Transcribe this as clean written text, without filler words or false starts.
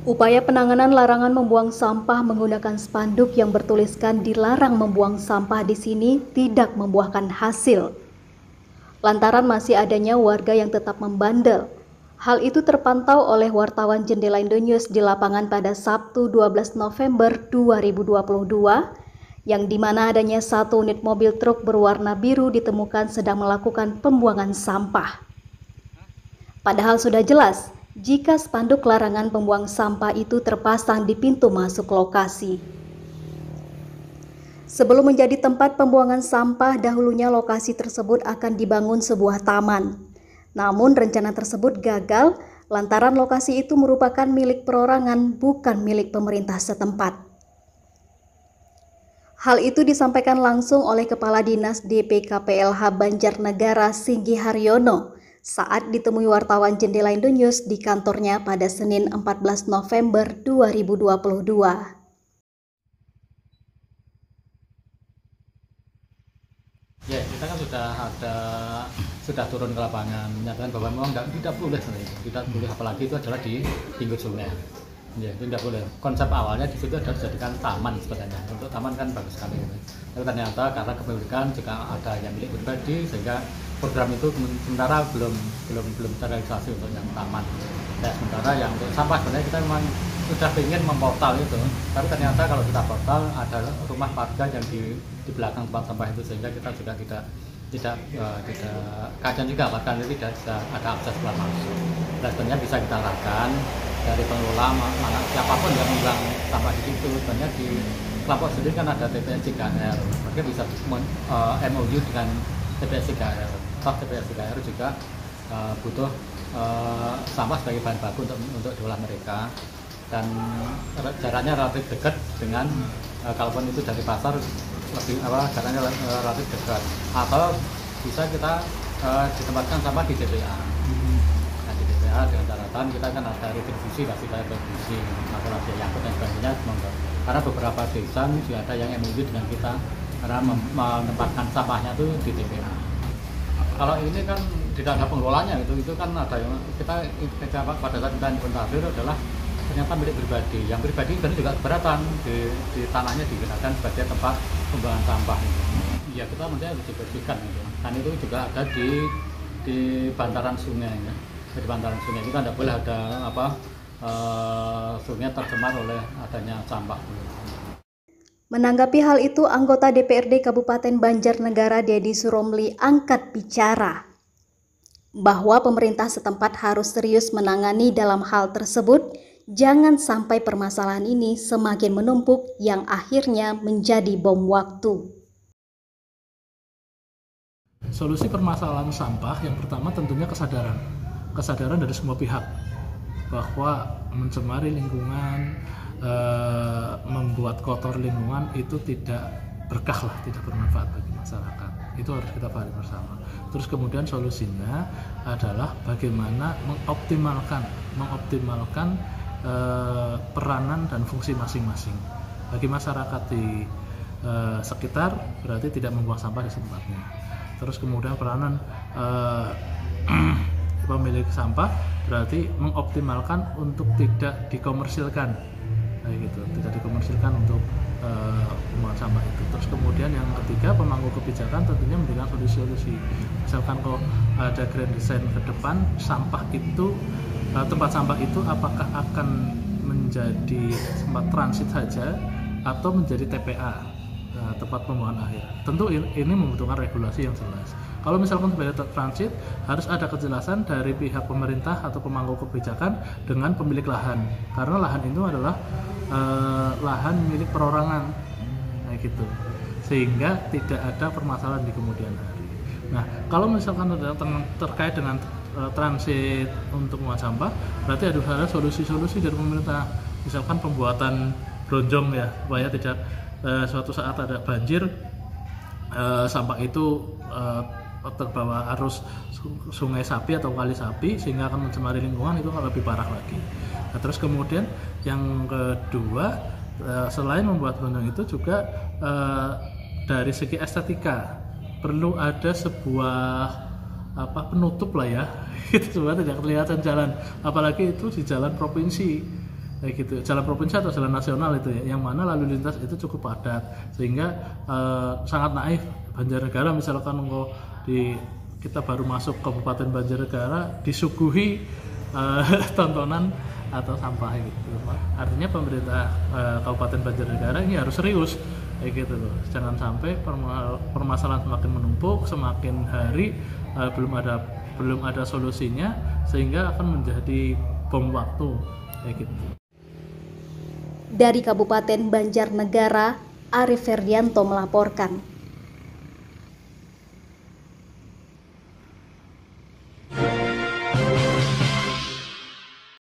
Upaya penanganan larangan membuang sampah menggunakan spanduk yang bertuliskan dilarang membuang sampah di sini tidak membuahkan hasil. Lantaran masih adanya warga yang tetap membandel. Hal itu terpantau oleh wartawan Jendela Indonews di lapangan pada Sabtu 12 November 2022, yang dimana adanya satu unit mobil truk berwarna biru ditemukan sedang melakukan pembuangan sampah. Padahal sudah jelas jika spanduk larangan pembuang sampah itu terpasang di pintu masuk lokasi. Sebelum menjadi tempat pembuangan sampah, dahulunya lokasi tersebut akan dibangun sebuah taman. Namun rencana tersebut gagal lantaran lokasi itu merupakan milik perorangan, bukan milik pemerintah setempat. Hal itu disampaikan langsung oleh Kepala Dinas DPKPLH Banjarnegara Singgi Haryono saat ditemui wartawan Jendela Indonews di kantornya pada Senin 14 November 2022. Ya, kita kan sudah turun ke lapangan menyatakan bahwa memang tidak boleh apalagi itu adalah di pinggir sungai. Ya, itu tidak boleh. Konsep awalnya di situ adalah dijadikan taman sebenarnya. Untuk taman kan bagus sekali. Tapi ternyata karena kepemilikan juga ada yang milik pribadi sehingga program itu sementara belum terrealisasi untuk yang taman. Nah, sementara yang untuk sampah sebenarnya kita memang sudah ingin memportal itu, tapi ternyata kalau kita portal ada rumah warga yang di belakang tempat sampah itu sehingga kita juga tidak kajian juga warga itu tidak bisa ada akses keluar masuk. Dan sebenarnya bisa kita arahkan dari pengelola mana siapapun yang membuang sampah di situ. Sebenarnya di kelompok sendiri kan ada TPS 3R, maka bisa MOU dengan TPS 3R. Toh TPS 3R juga butuh sampah sebagai bahan baku untuk diolah mereka, dan jaraknya relatif dekat dengan kalaupun itu dari pasar jaraknya relatif dekat, atau bisa kita ditempatkan sampah di TPA. Nah, di TPA dengan catatan kita kan ada retribusi, pasti bayar retribusi, masalah biaya angkut dan sebagainya. Karena beberapa desa juga ada yang MOU dengan kita karena menempatkan sampahnya itu di TPA. Kalau ini kan tidak ada pengelolanya, itu kan ada yang kita pada saat kita inventarisir adalah ternyata milik pribadi. Yang pribadi kan juga keberatan di tanahnya digunakan sebagai tempat pembuangan sampah. Ya, kita mestinya harus dibersihkan gitu. Dan itu juga ada di bantaran sungai ya. Di bantaran sungai itu kan tidak boleh ada sungai tercemar oleh adanya sampah. Menanggapi hal itu, anggota DPRD Kabupaten Banjarnegara Dedi Suromli angkat bicara bahwa pemerintah setempat harus serius menangani dalam hal tersebut. Jangan sampai permasalahan ini semakin menumpuk yang akhirnya menjadi bom waktu. Solusi permasalahan sampah yang pertama tentunya kesadaran dari semua pihak bahwa mencemari lingkungan, membuat kotor lingkungan itu tidak berkah lah, tidak bermanfaat bagi masyarakat. Itu harus kita pahami bersama. Terus kemudian solusinya adalah bagaimana mengoptimalkan peranan dan fungsi masing-masing. Bagi masyarakat di sekitar berarti tidak membuang sampah di tempatnya. Terus kemudian peranan pemilik sampah berarti mengoptimalkan untuk tidak dikomersilkan, gitu, tidak dikomersilkan untuk pembuangan sampah itu. Terus kemudian yang ketiga, pemangku kebijakan tentunya memberikan solusi-solusi. Misalkan kalau ada grand design ke depan, sampah itu tempat sampah itu apakah akan menjadi tempat transit saja atau menjadi TPA, tempat pembuangan akhir. Tentu ini membutuhkan regulasi yang jelas. Kalau misalkan sebagai transit, harus ada kejelasan dari pihak pemerintah atau pemangku kebijakan dengan pemilik lahan, karena lahan itu adalah lahan milik perorangan, gitu, sehingga tidak ada permasalahan di kemudian hari. Nah, kalau misalkan terkait dengan transit untuk membuang sampah, berarti ada solusi-solusi dari pemerintah, misalkan pembuatan bronjong ya, supaya tidak suatu saat ada banjir, sampah itu terbawa arus sungai Sapi atau kali Sapi sehingga akan mencemari lingkungan, itu akan lebih parah lagi. Nah, terus kemudian yang kedua, selain membuat bronjong itu juga dari segi estetika perlu ada sebuah penutup lah ya, itu sebenarnya tidak kelihatan jalan, apalagi itu di jalan provinsi kayak gitu, jalan provinsi atau jalan nasional itu ya, yang mana lalu lintas itu cukup padat, sehingga sangat naif Banjarnegara misalkan kita baru masuk Kabupaten Banjarnegara disuguhi tontonan atau sampah gitu. Artinya pemerintah Kabupaten Banjarnegara ini harus serius kayak gitu loh. Jangan sampai permasalahan semakin menumpuk, semakin hari belum ada solusinya, sehingga akan menjadi bom waktu kayak gitu. Dari Kabupaten Banjarnegara, Arif Ferdianto melaporkan.